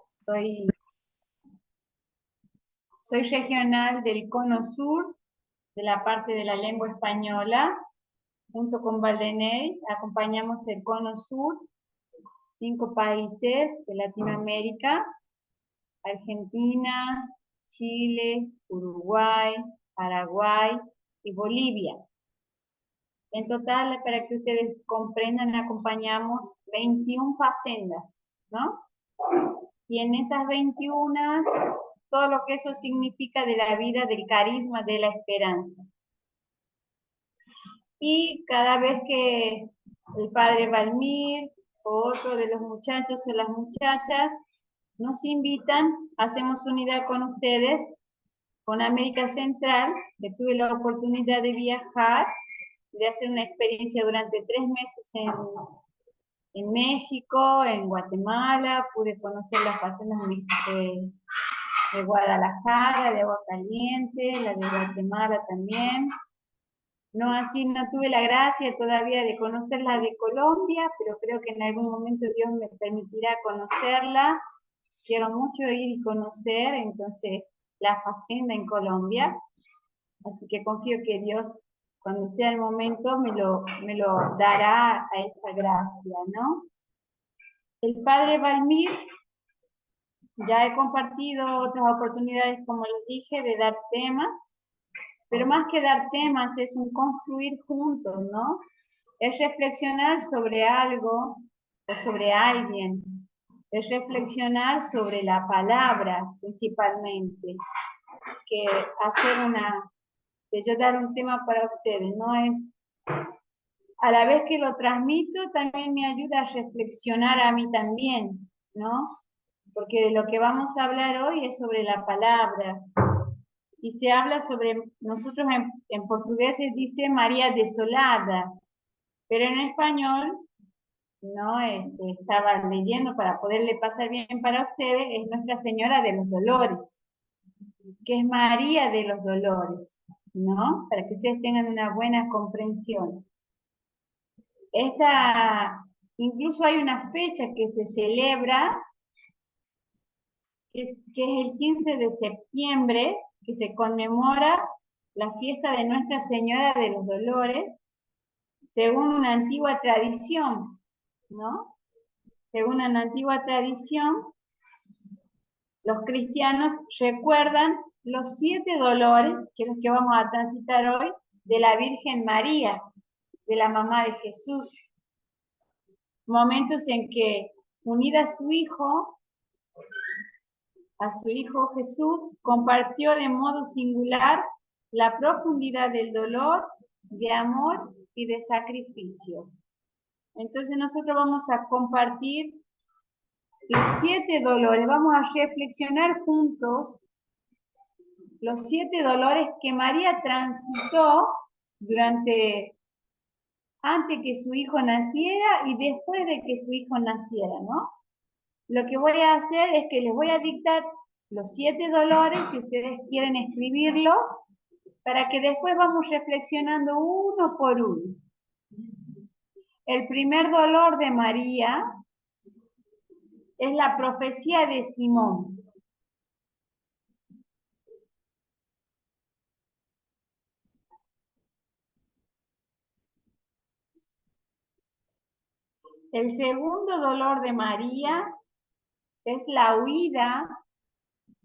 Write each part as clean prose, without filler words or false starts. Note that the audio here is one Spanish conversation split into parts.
Soy, soy regional del Cono Sur, de la parte de la lengua española. Junto con Valdeney acompañamos el Cono Sur, 5 países de Latinoamérica: Argentina, Chile, Uruguay, Paraguay y Bolivia. En total, para que ustedes comprendan, acompañamos 21 facendas, ¿no? Y en esas 21, todo lo que eso significa de la vida, del carisma, de la esperanza. Y cada vez que el padre Valmir o otro de los muchachos o las muchachas nos invitan, hacemos unidad con ustedes, con América Central, que tuve la oportunidad de viajar, de hacer una experiencia durante 3 meses en México, en Guatemala. Pude conocer las facenas de Guadalajara, de Aguascalientes, la de Guatemala también. No así, no tuve la gracia todavía de conocer la de Colombia, pero creo que en algún momento Dios me permitirá conocerla. Quiero mucho ir y conocer, entonces, la Facenda en Colombia. Así que confío que Dios, cuando sea el momento, me lo dará a esa gracia, ¿no? El padre Valmir, ya he compartido otras oportunidades, como les dije, de dar temas, pero más que dar temas es un construir juntos, ¿no? Es reflexionar sobre algo o sobre alguien, es reflexionar sobre la palabra principalmente, que que yo dar un tema para ustedes, no es, a la vez que lo transmito, también me ayuda a reflexionar a mí también, ¿no? Porque lo que vamos a hablar hoy es sobre la palabra. Y se habla sobre, nosotros en portugués se dice María desolada, pero en español, no, estaba leyendo para poderle pasar bien para ustedes, es Nuestra Señora de los Dolores, que es María de los Dolores, ¿no? Para que ustedes tengan una buena comprensión. Incluso hay una fecha que se celebra, que es el 15 de septiembre, que se conmemora la fiesta de Nuestra Señora de los Dolores, según una antigua tradición, ¿no? Según una antigua tradición, los cristianos recuerdan los 7 dolores, que es los que vamos a transitar hoy, de la Virgen María, de la mamá de Jesús. Momentos en que, unida a su hijo Jesús, compartió de modo singular la profundidad del dolor, de amor y de sacrificio. Entonces nosotros vamos a compartir los 7 dolores, vamos a reflexionar juntos los 7 dolores que María transitó antes que su hijo naciera y después de que su hijo naciera, ¿no? Lo que voy a hacer es que les voy a dictar los 7 dolores, si ustedes quieren escribirlos, para que después vamos reflexionando uno por uno. El primer dolor de María es la profecía de Simón. El segundo dolor de María es la huida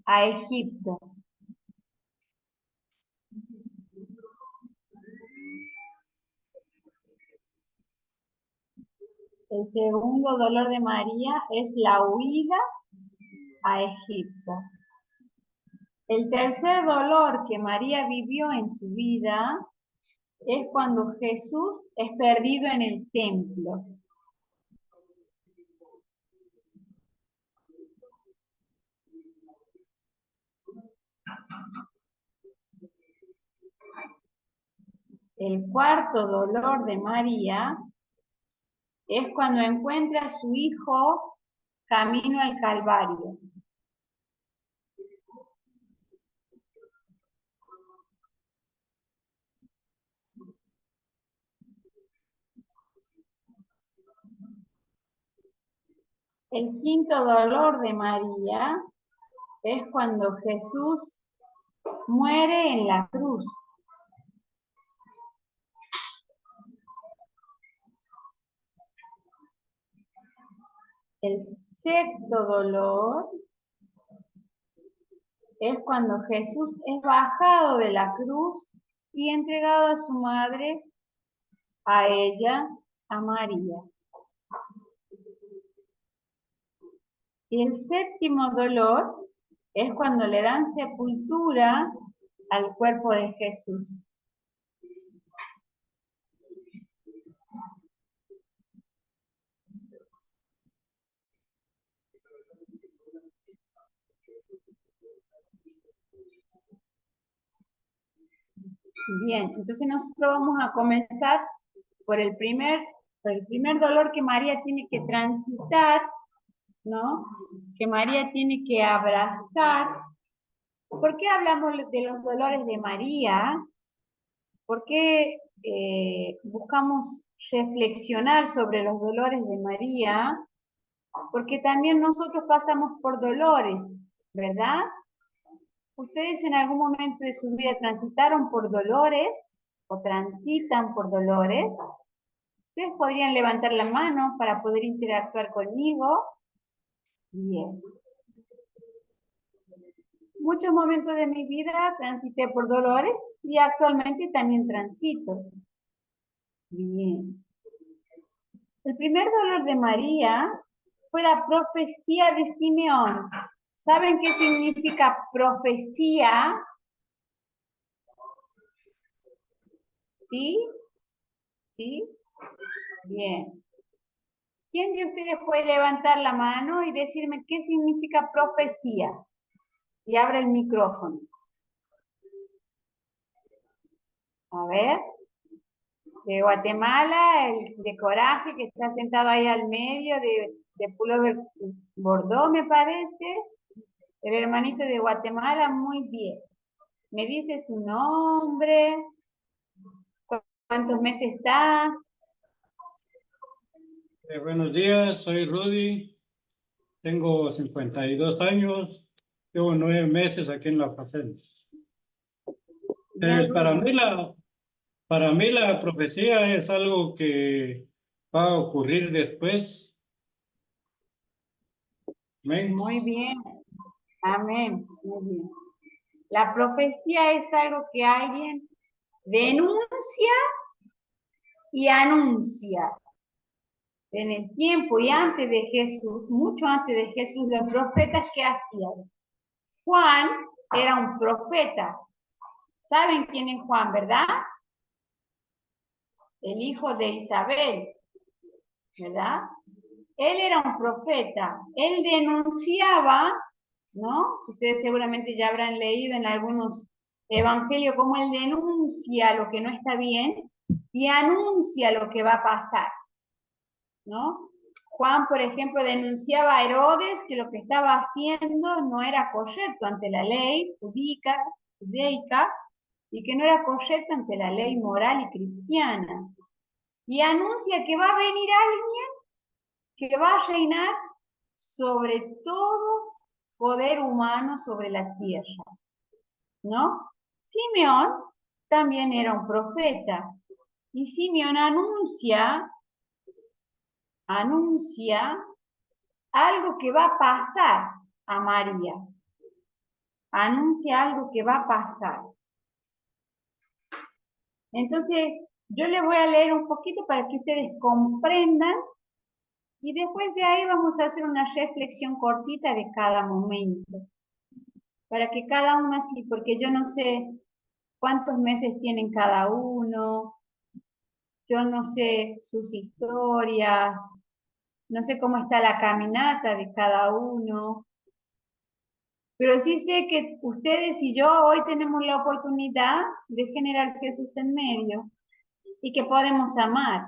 a Egipto. El segundo dolor de María es la huida a Egipto. El tercer dolor que María vivió en su vida es cuando Jesús es perdido en el templo. El cuarto dolor de María es cuando encuentra a su hijo camino al Calvario. El quinto dolor de María es cuando Jesús muere en la cruz. El sexto dolor es cuando Jesús es bajado de la cruz y entregado a su madre, a ella, a María. Y el séptimo dolor es cuando le dan sepultura al cuerpo de Jesús. Bien, entonces nosotros vamos a comenzar por el primer dolor que María tiene que transitar, ¿no? Que María tiene que abrazar. ¿Por qué hablamos de los dolores de María? ¿Por qué buscamos reflexionar sobre los dolores de María? Porque también nosotros pasamos por dolores, ¿verdad? ¿Ustedes en algún momento de su vida transitaron por dolores o transitan por dolores? Ustedes podrían levantar la mano para poder interactuar conmigo. Bien. Muchos momentos de mi vida transité por dolores y actualmente también transito. Bien. El primer dolor de María fue la profecía de Simeón. ¿Saben qué significa profecía? ¿Sí? ¿Sí? Bien. ¿Quién de ustedes puede levantar la mano y decirme qué significa profecía? Y abre el micrófono. A ver. De Guatemala, el de Coraje, que está sentado ahí al medio, de pullover bordó, me parece. El hermanito de Guatemala, muy bien. Me dice su nombre, cuántos meses está. Buenos días, soy Rudy, tengo 52 años, llevo 9 meses aquí en la fazenda. Bien, Para Rudy. para mí la profecía es algo que va a ocurrir después. Amén. Muy bien. Amén. Muy bien. La profecía es algo que alguien denuncia y anuncia. En el tiempo y antes de Jesús, mucho antes de Jesús, los profetas, ¿qué hacían? Juan era un profeta. ¿Saben quién es Juan, verdad? El hijo de Isabel, ¿verdad? Él era un profeta. Él denunciaba, ¿no? Ustedes seguramente ya habrán leído en algunos evangelios cómo él denuncia lo que no está bien y anuncia lo que va a pasar, ¿no? Juan, por ejemplo, denunciaba a Herodes que lo que estaba haciendo no era correcto ante la ley judaica y que no era correcto ante la ley moral y cristiana. Y anuncia que va a venir alguien que va a reinar sobre todo poder humano sobre la tierra, ¿no? Simeón también era un profeta y Simeón anuncia algo que va a pasar a María. Anuncia algo que va a pasar. Entonces, yo les voy a leer un poquito para que ustedes comprendan y después de ahí vamos a hacer una reflexión cortita de cada momento. Para que cada uno así, porque yo no sé cuántos meses tienen cada uno, yo no sé sus historias, no sé cómo está la caminata de cada uno, pero sí sé que ustedes y yo hoy tenemos la oportunidad de generar Jesús en medio y que podemos amar.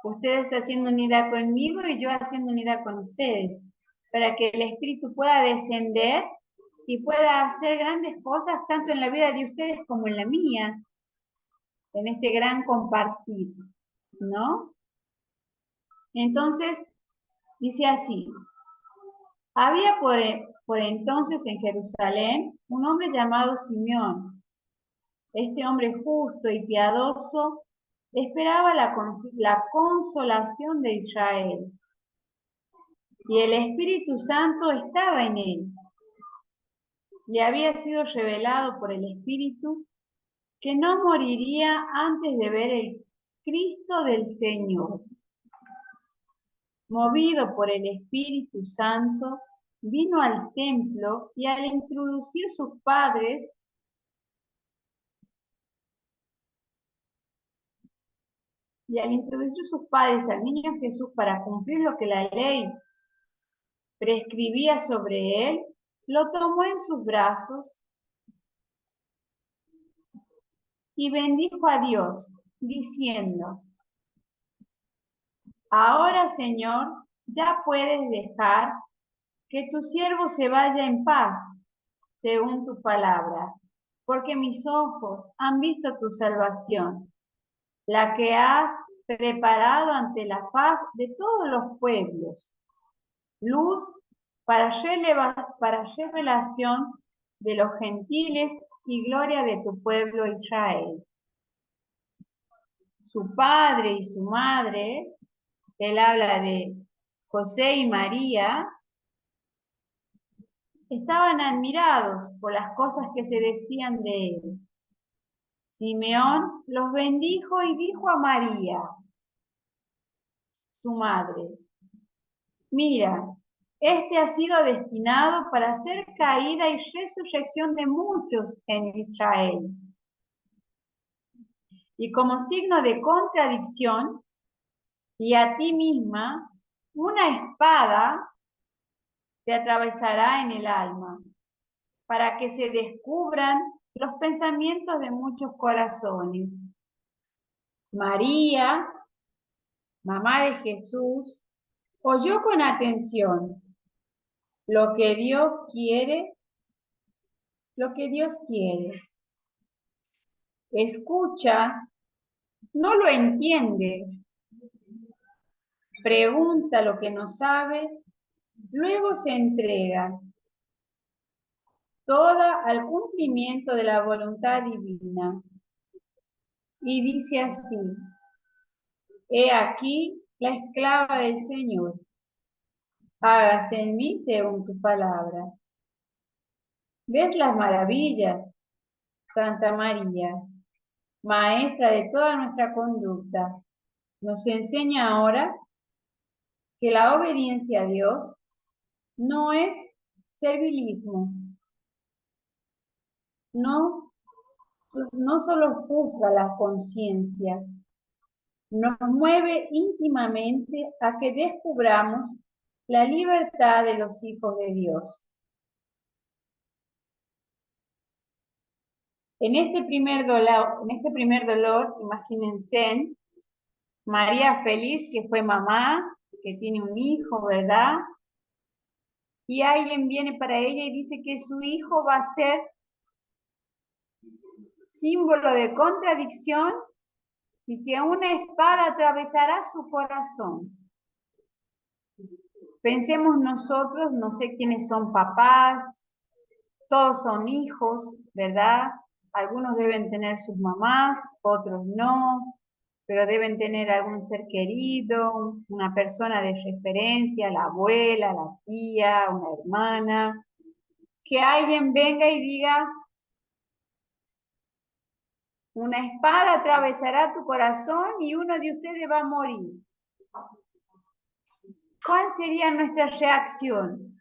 Ustedes haciendo unidad conmigo y yo haciendo unidad con ustedes, para que el Espíritu pueda descender y pueda hacer grandes cosas tanto en la vida de ustedes como en la mía, en este gran compartir, ¿no? Entonces, Dice así: había por entonces en Jerusalén un hombre llamado Simeón. Este hombre justo y piadoso esperaba la consolación de Israel, y el Espíritu Santo estaba en él. Le había sido revelado por el Espíritu que no moriría antes de ver el Cristo del Señor. Movido por el Espíritu Santo, vino al templo y al introducir sus padres al niño Jesús para cumplir lo que la ley prescribía sobre él, lo tomó en sus brazos y bendijo a Dios, diciendo: ahora, Señor, ya puedes dejar que tu siervo se vaya en paz, según tu palabra, porque mis ojos han visto tu salvación, la que has preparado ante la faz de todos los pueblos, luz para revelación de los gentiles y gloria de tu pueblo Israel. Su padre y su madre, él habla de José y María, estaban admirados por las cosas que se decían de él. Simeón los bendijo y dijo a María, su madre: mira, este ha sido destinado para hacer caída y resurrección de muchos en Israel. Y como signo de contradicción, y a ti misma, una espada te atravesará en el alma, para que se descubran los pensamientos de muchos corazones. María, mamá de Jesús, oyó con atención lo que Dios quiere, lo que Dios quiere. Escucha, no lo entiende, pregunta lo que no sabe, luego se entrega toda al cumplimiento de la voluntad divina. Y dice así: he aquí la esclava del Señor, hágase en mí según tu palabra. ¿Ves las maravillas, Santa María, maestra de toda nuestra conducta? Nos enseña ahora que la obediencia a Dios no es servilismo, no solo juzga la conciencia, nos mueve íntimamente a que descubramos la libertad de los hijos de Dios. En este primer dolor, imagínense, María feliz que fue mamá, que tiene un hijo, ¿verdad? Y alguien viene para ella y dice que su hijo va a ser símbolo de contradicción y que una espada atravesará su corazón. Pensemos nosotros, no sé quiénes son papás, todos son hijos, ¿verdad? Algunos deben tener sus mamás, otros no, pero deben tener algún ser querido, una persona de referencia, la abuela, la tía, una hermana, que alguien venga y diga: una espada atravesará tu corazón y uno de ustedes va a morir. ¿Cuál sería nuestra reacción?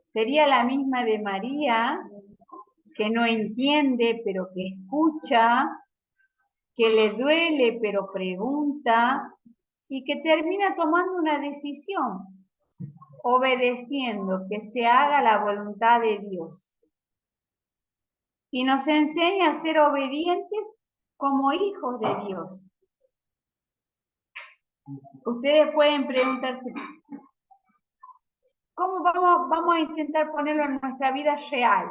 ¿Sería la misma de María, que no entiende pero que escucha, que le duele pero pregunta y que termina tomando una decisión, obedeciendo que se haga la voluntad de Dios? Y nos enseña a ser obedientes como hijos de Dios. Ustedes pueden preguntarse: ¿cómo vamos a intentar ponerlo en nuestra vida real?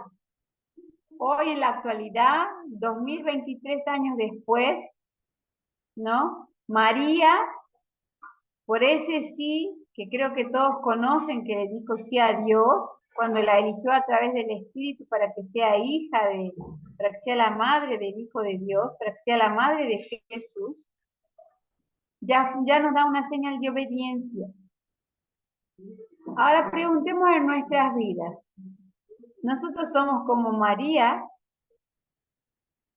Hoy, en la actualidad, 2023 años después, ¿no? María por ese sí, que creo que todos conocen, que le dijo sí a Dios, cuando la eligió a través del Espíritu para que sea hija para que sea la madre del Hijo de Dios, para que sea la madre de Jesús, ya nos da una señal de obediencia. Ahora preguntemos en nuestras vidas. Nosotros somos como María,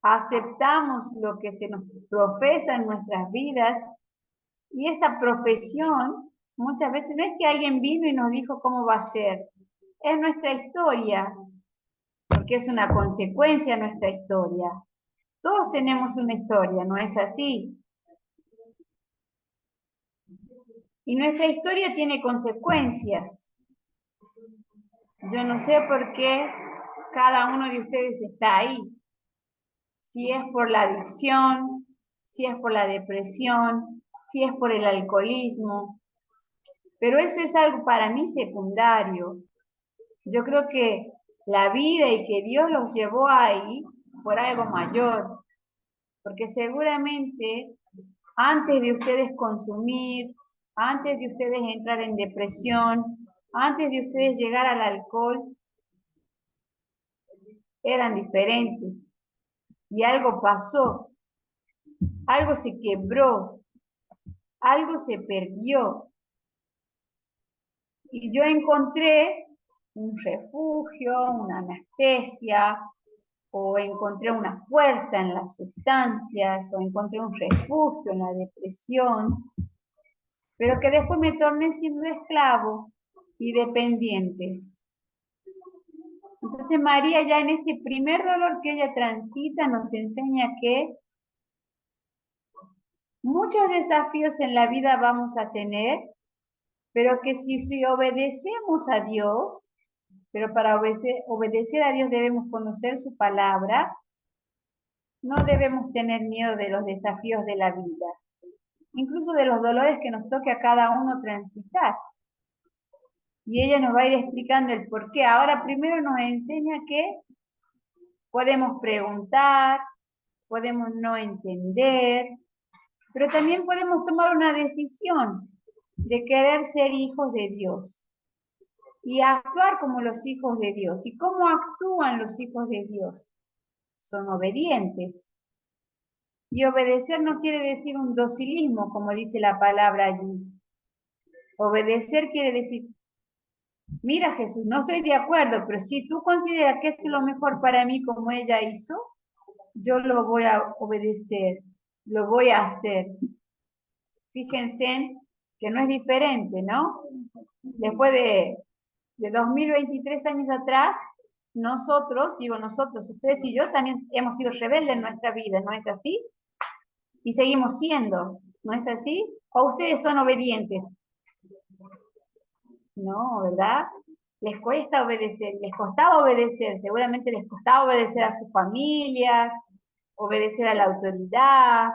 aceptamos lo que se nos profesa en nuestras vidas y esta profesión muchas veces no es que alguien vino y nos dijo cómo va a ser, es nuestra historia, porque es una consecuencia de nuestra historia. Todos tenemos una historia, ¿no es así? Y nuestra historia tiene consecuencias. Yo no sé por qué cada uno de ustedes está ahí. Si es por la adicción, si es por la depresión, si es por el alcoholismo. Pero eso es algo para mí secundario. Yo creo que la vida y que Dios los llevó ahí por algo mayor. Porque seguramente antes de ustedes consumir, antes de ustedes entrar en depresión, antes de ustedes llegar al alcohol, eran diferentes. Y algo pasó, algo se quebró, algo se perdió. Y yo encontré un refugio, una anestesia, o encontré una fuerza en las sustancias, o encontré un refugio en la depresión, pero que después me torné siendo esclavo y dependiente. Entonces María ya en este primer dolor que ella transita nos enseña que muchos desafíos en la vida vamos a tener, pero que si obedecemos a Dios, pero para obedecer a Dios debemos conocer su palabra, no debemos tener miedo de los desafíos de la vida, incluso de los dolores que nos toque a cada uno transitar. Y ella nos va a ir explicando el por qué. Ahora primero nos enseña que podemos preguntar, podemos no entender, pero también podemos tomar una decisión de querer ser hijos de Dios y actuar como los hijos de Dios. ¿Y cómo actúan los hijos de Dios? Son obedientes. Y obedecer no quiere decir un docilismo, como dice la palabra allí. Obedecer quiere decir, mira Jesús, no estoy de acuerdo, pero si tú consideras que esto es lo mejor para mí como ella hizo, yo lo voy a obedecer, lo voy a hacer. Fíjense que no es diferente, ¿no? Después de 2023 años atrás, nosotros, digo nosotros, ustedes y yo también hemos sido rebeldes en nuestra vida, ¿no es así? Y seguimos siendo, ¿no es así? ¿O ustedes son obedientes? No, ¿verdad? Les cuesta obedecer, les costaba obedecer, seguramente les costaba obedecer a sus familias, obedecer a la autoridad,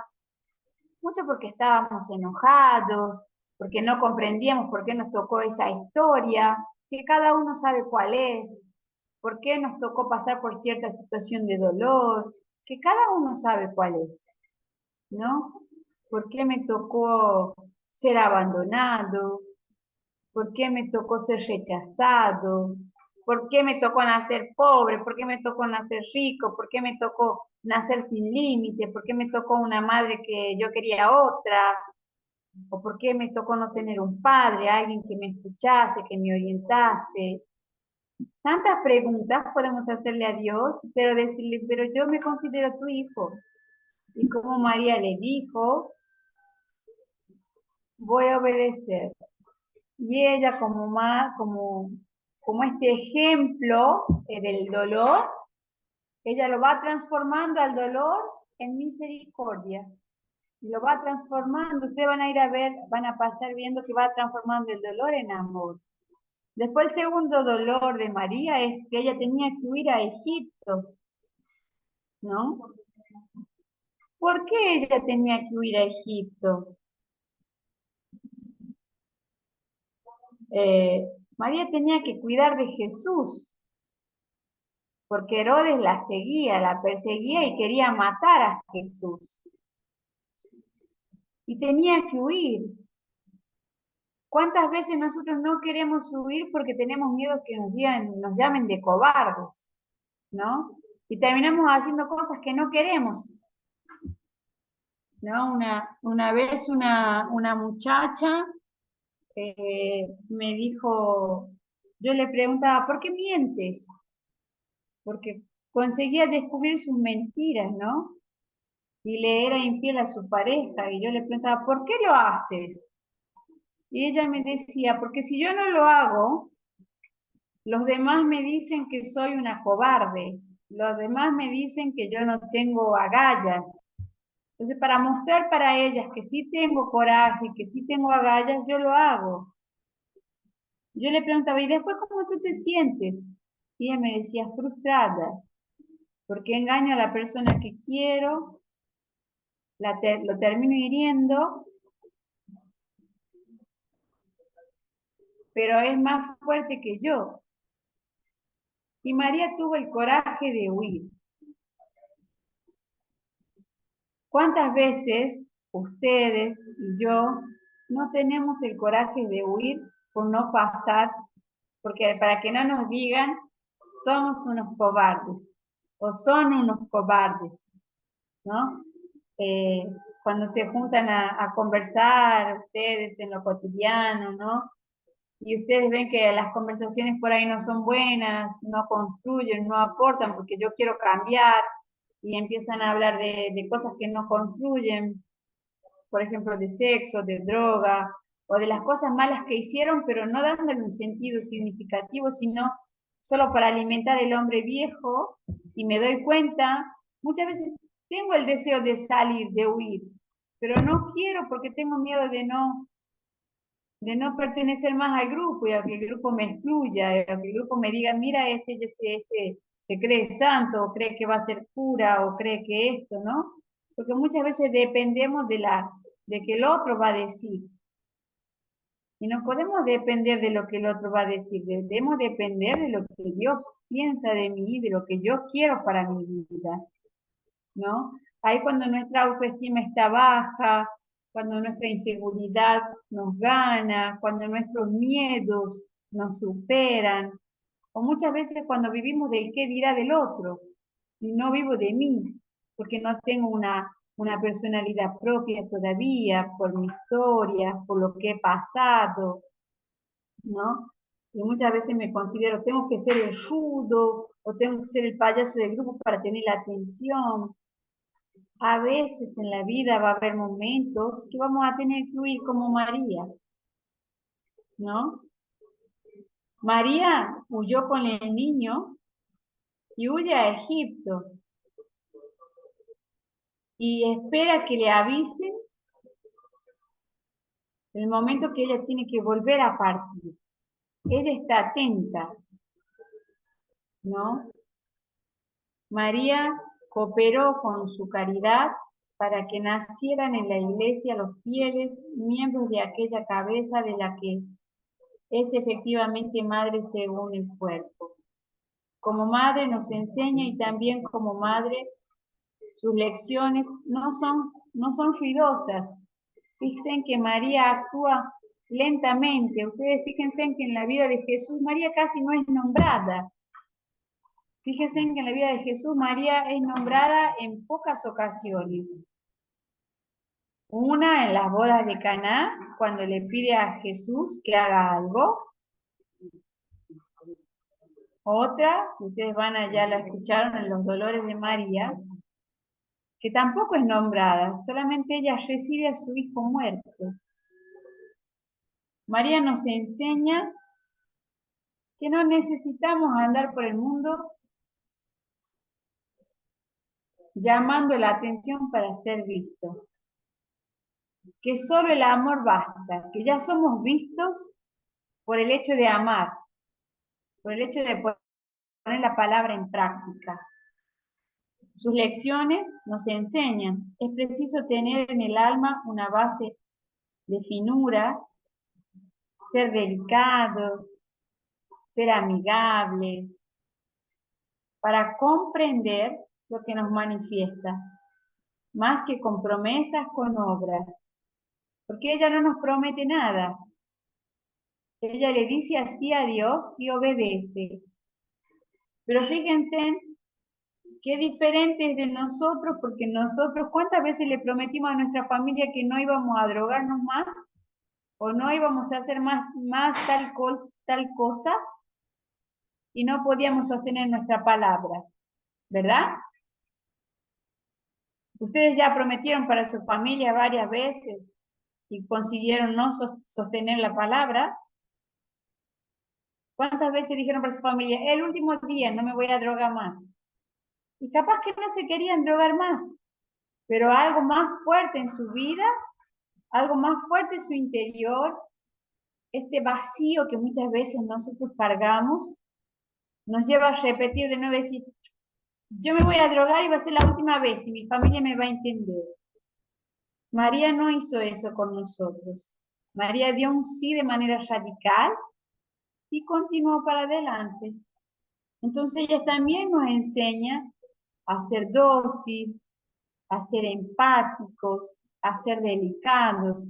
mucho porque estábamos enojados, porque no comprendíamos por qué nos tocó esa historia, que cada uno sabe cuál es, por qué nos tocó pasar por cierta situación de dolor, que cada uno sabe cuál es, ¿no? ¿Por qué me tocó ser abandonado? ¿Por qué me tocó ser rechazado? ¿Por qué me tocó nacer pobre? ¿Por qué me tocó nacer rico? ¿Por qué me tocó nacer sin límite? ¿Por qué me tocó una madre que yo quería otra? ¿O por qué me tocó no tener un padre, alguien que me escuchase, que me orientase? Tantas preguntas podemos hacerle a Dios, pero decirle, pero yo me considero tu hijo. Y como María le dijo, voy a obedecer. Y ella como este ejemplo del dolor, ella lo va transformando al dolor en misericordia. Y lo va transformando, ustedes van a ir a ver, van a pasar viendo que va transformando el dolor en amor. Después el segundo dolor de María es que ella tenía que huir a Egipto, ¿no? ¿Por qué ella tenía que huir a Egipto? Eh, María tenía que cuidar de Jesús, porque Herodes la seguía, la perseguía y quería matar a Jesús. Y tenía que huir. ¿Cuántas veces nosotros no queremos subir porque tenemos miedo que nos digan, nos llamen de cobardes, ¿no? Y terminamos haciendo cosas que no queremos, ¿no? Una vez una muchacha me dijo, yo le preguntaba, ¿por qué mientes? Porque conseguía descubrir sus mentiras, ¿no? Y le era infiel a su pareja, y yo le preguntaba, ¿por qué lo haces? Y ella me decía, porque si yo no lo hago, los demás me dicen que soy una cobarde, los demás me dicen que yo no tengo agallas. Entonces, para mostrar para ellas que sí tengo coraje, que sí tengo agallas, yo lo hago. Yo le preguntaba, ¿y después cómo tú te sientes? Y ella me decía, frustrada, porque engaño a la persona que quiero, lo termino hiriendo, pero es más fuerte que yo. Y María tuvo el coraje de huir. ¿Cuántas veces ustedes y yo no tenemos el coraje de huir por no pasar, porque para que no nos digan, somos unos cobardes o son unos cobardes, ¿no? Eh, Cuando se juntan a conversar ustedes en lo cotidiano, ¿no? Y ustedes ven que las conversaciones por ahí no son buenas, no construyen, no aportan, porque yo quiero cambiar, y empiezan a hablar de cosas que no construyen, por ejemplo, de sexo, de droga, o de las cosas malas que hicieron, pero no dándole un sentido significativo, sino solo para alimentar el hombre viejo, y me doy cuenta, muchas veces tengo el deseo de salir, de huir, pero no quiero porque tengo miedo de no pertenecer más al grupo y a que el grupo me excluya, y a que el grupo me diga, mira, este se cree santo, o cree que va a ser cura, o cree que esto, ¿no? Porque muchas veces dependemos de que el otro va a decir. Y no podemos depender de lo que el otro va a decir, debemos depender de lo que Dios piensa de mí, de lo que yo quiero para mi vida, ¿no? Ahí cuando nuestra autoestima está baja, cuando nuestra inseguridad nos gana, cuando nuestros miedos nos superan, o muchas veces cuando vivimos del qué dirá del otro y no vivo de mí, porque no tengo una personalidad propia todavía por mi historia, por lo que he pasado, ¿no? Y muchas veces me considero, tengo que ser el rudo o tengo que ser el payaso del grupo para tener la atención. A veces en la vida va a haber momentos que vamos a tener que huir como María, ¿no? María huyó con el niño y huye a Egipto y espera que le avisen el momento que ella tiene que volver a partir. Ella está atenta, ¿no? María cooperó con su caridad para que nacieran en la iglesia los fieles miembros de aquella cabeza de la que es efectivamente madre según el cuerpo. Como madre nos enseña y también como madre sus lecciones no son ruidosas. Fíjense que María actúa lentamente. Ustedes fíjense que en la vida de Jesús María casi no es nombrada. Fíjense que en la vida de Jesús María es nombrada en pocas ocasiones. Una en las bodas de Caná, cuando le pide a Jesús que haga algo. Otra, ustedes van allá, la escucharon en los dolores de María, que tampoco es nombrada, solamente ella recibe a su hijo muerto. María nos enseña que no necesitamos andar por el mundo llamando la atención para ser vistos, que solo el amor basta, que ya somos vistos por el hecho de amar, por el hecho de poner la palabra en práctica. Sus lecciones nos enseñan, es preciso tener en el alma una base de finura, ser delicados, ser amigables, para comprender lo que nos manifiesta, más que con promesas, con obras, porque ella no nos promete nada, Ella le dice así a Dios y obedece. Pero fíjense qué diferente es de nosotros, porque nosotros, ¿cuántas veces le prometimos a nuestra familia que no íbamos a drogarnos más? ¿O no íbamos a hacer más tal cosa? Y no podíamos sostener nuestra palabra, ¿verdad? Ustedes ya prometieron para su familia varias veces y consiguieron no sostener la palabra. ¿Cuántas veces dijeron para su familia, el último día no me voy a drogar más? Y capaz que no se querían drogar más, pero algo más fuerte en su vida, algo más fuerte en su interior, este vacío que muchas veces nosotros cargamos, nos lleva a repetir de nuevo y decir, yo me voy a drogar y va a ser la última vez y mi familia me va a entender. María no hizo eso con nosotros. María dio un sí de manera radical y continuó para adelante. Entonces ella también nos enseña a ser dócil, a ser empáticos, a ser delicados.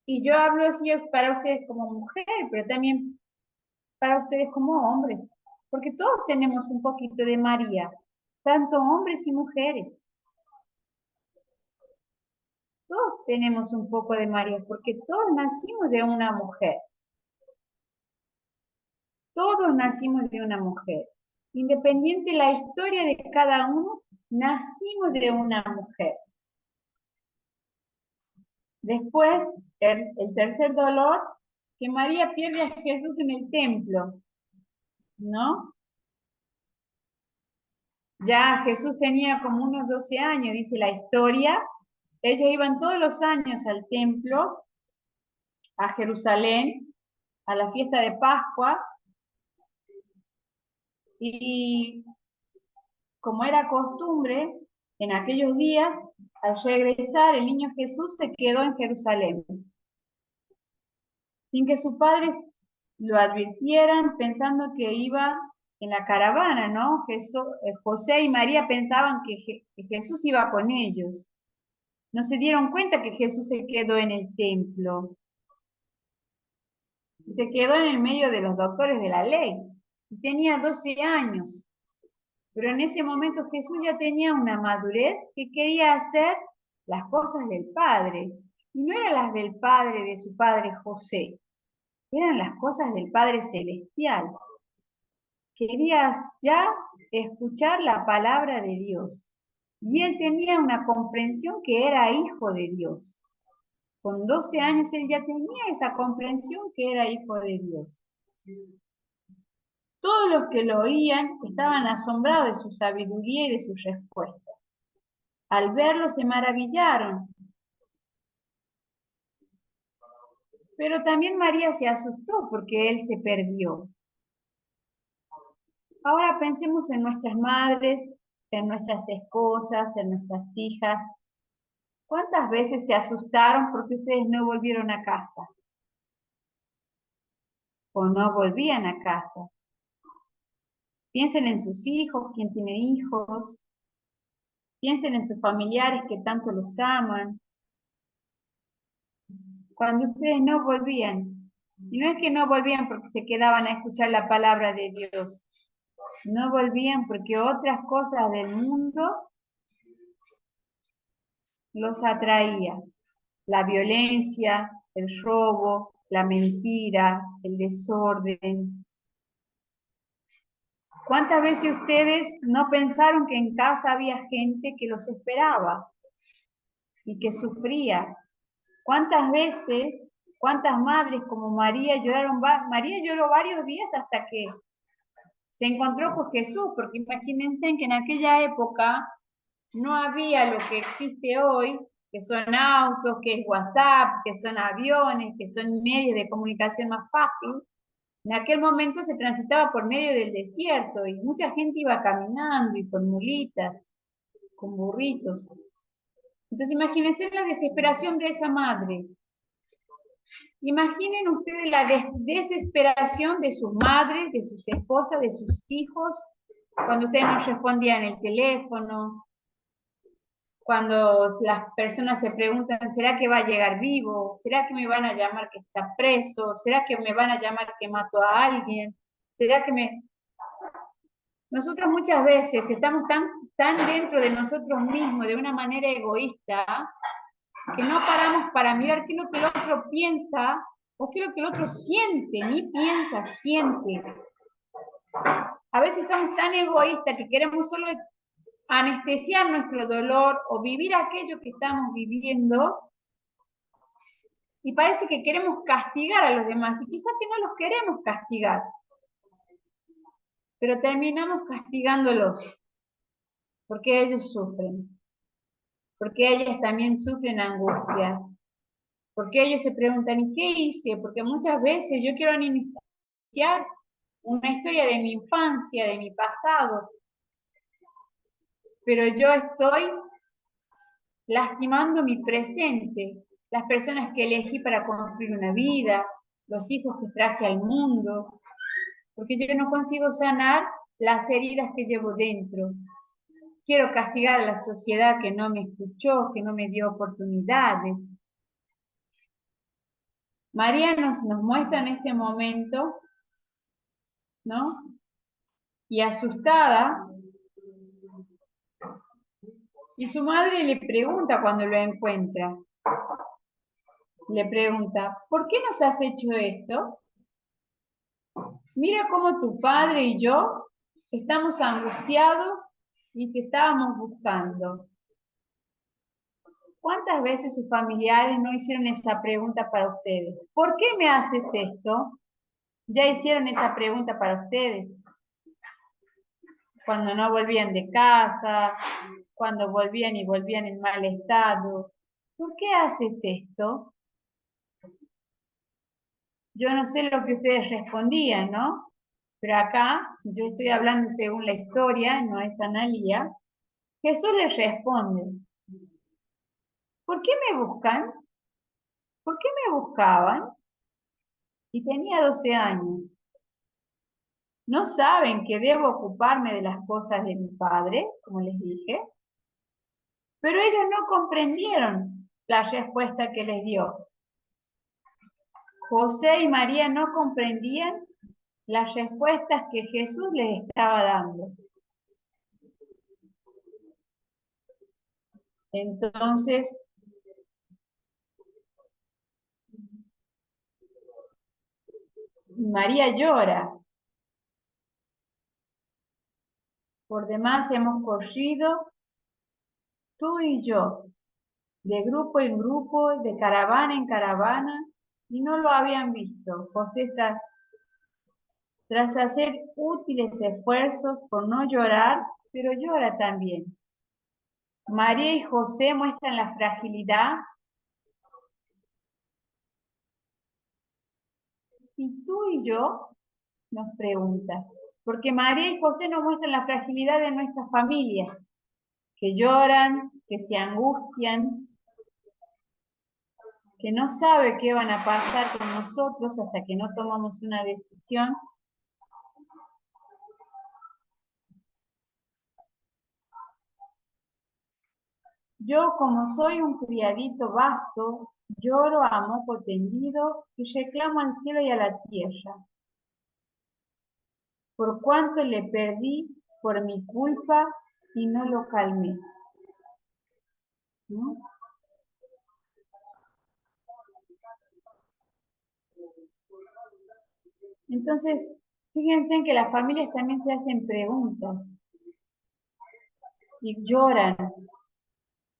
Y yo hablo así para ustedes como mujer, pero también para ustedes como hombres, porque todos tenemos un poquito de María, tanto hombres y mujeres. Todos tenemos un poco de María, porque todos nacimos de una mujer. Todos nacimos de una mujer. Independiente de la historia de cada uno, nacimos de una mujer. Después, el tercer dolor, que María pierde a Jesús en el templo, ¿no? Ya Jesús tenía como unos 12 años, dice la historia. Ellos iban todos los años al templo, a Jerusalén, a la fiesta de Pascua, y como era costumbre, en aquellos días, al regresar, el niño Jesús se quedó en Jerusalén, sin que sus padres lo advirtieran, pensando que iba en la caravana, ¿no? José y María pensaban que Jesús iba con ellos. No se dieron cuenta que Jesús se quedó en el templo. Se quedó en el medio de los doctores de la ley. Y tenía 12 años. Pero en ese momento Jesús ya tenía una madurez que quería hacer las cosas del Padre. Y no eran las del Padre de su padre José, eran las cosas del Padre Celestial. Querías ya escuchar la palabra de Dios. Y él tenía una comprensión que era hijo de Dios. Con 12 años él ya tenía esa comprensión que era hijo de Dios. Todos los que lo oían estaban asombrados de su sabiduría y de sus respuestas. Al verlo se maravillaron. Pero también María se asustó porque él se perdió. Ahora pensemos en nuestras madres, en nuestras esposas, en nuestras hijas. ¿Cuántas veces se asustaron porque ustedes no volvieron a casa? O no volvían a casa. Piensen en sus hijos, quien tiene hijos. Piensen en sus familiares que tanto los aman. Cuando ustedes no volvían, y no es que no volvían porque se quedaban a escuchar la palabra de Dios, no volvían porque otras cosas del mundo los atraía. La violencia, el robo, la mentira, el desorden. ¿Cuántas veces ustedes no pensaron que en casa había gente que los esperaba y que sufría? ¿Cuántas veces, cuántas madres como María lloraron? María lloró varios días hasta que se encontró con Jesús, porque imagínense que en aquella época no había lo que existe hoy, que son autos, que es WhatsApp, que son aviones, que son medios de comunicación más fácil. En aquel momento se transitaba por medio del desierto y mucha gente iba caminando y con mulitas, con burritos. Entonces imagínense la desesperación de esa madre. Imaginen ustedes la desesperación de sus madres, de sus esposas, de sus hijos, cuando ustedes no respondían el teléfono, Cuando las personas se preguntan, ¿será que va a llegar vivo? ¿Será que me van a llamar que está preso? ¿Será que me van a llamar que mato a alguien? ¿Será que me...? Nosotros muchas veces estamos tan dentro de nosotros mismos, de una manera egoísta, que no paramos para mirar qué es lo que el otro piensa o qué es lo que el otro siente, ni piensa, siente. A veces somos tan egoístas que queremos solo anestesiar nuestro dolor o vivir aquello que estamos viviendo y parece que queremos castigar a los demás y quizás que no los queremos castigar, pero terminamos castigándolos porque ellos sufren, porque ellas también sufren angustia, porque ellos se preguntan, ¿y qué hice? Porque muchas veces yo quiero iniciar una historia de mi infancia, de mi pasado, pero yo estoy lastimando mi presente, las personas que elegí para construir una vida, los hijos que traje al mundo, porque yo no consigo sanar las heridas que llevo dentro. Quiero castigar a la sociedad que no me escuchó, que no me dio oportunidades. María nos muestra en este momento, ¿no? Y asustada, y su madre le pregunta cuando lo encuentra, le pregunta, ¿por qué nos has hecho esto? Mira cómo tu padre y yo estamos angustiados y te estábamos buscando. ¿Cuántas veces sus familiares no hicieron esa pregunta para ustedes? ¿Por qué me haces esto? Ya hicieron esa pregunta para ustedes. Cuando no volvían de casa, cuando volvían y volvían en mal estado. ¿Por qué haces esto? Yo no sé lo que ustedes respondían, ¿no? Pero acá, yo estoy hablando según la historia, no es Analía, Jesús les responde, ¿por qué me buscan? ¿Por qué me buscaban? Y tenía 12 años. ¿No saben que debo ocuparme de las cosas de mi padre, como les dije? Pero ellos no comprendieron la respuesta que les dio. José y María no comprendían las respuestas que Jesús les estaba dando. Entonces, María llora. Por demás hemos corrido, tú y yo, de grupo en grupo, de caravana en caravana, y no lo habían visto. José, tras hacer útiles esfuerzos por no llorar, pero llora también. María y José muestran la fragilidad. ¿Y tú y yo? Nos pregunta. Porque María y José nos muestran la fragilidad de nuestras familias, que lloran, que se angustian, que no sabe qué van a pasar con nosotros hasta que no tomamos una decisión. Yo, como soy un criadito vasto, lloro a moco tendido y reclamo al cielo y a la tierra. Por cuanto le perdí por mi culpa y no lo calmé. ¿No? Entonces, fíjense en que las familias también se hacen preguntas y lloran.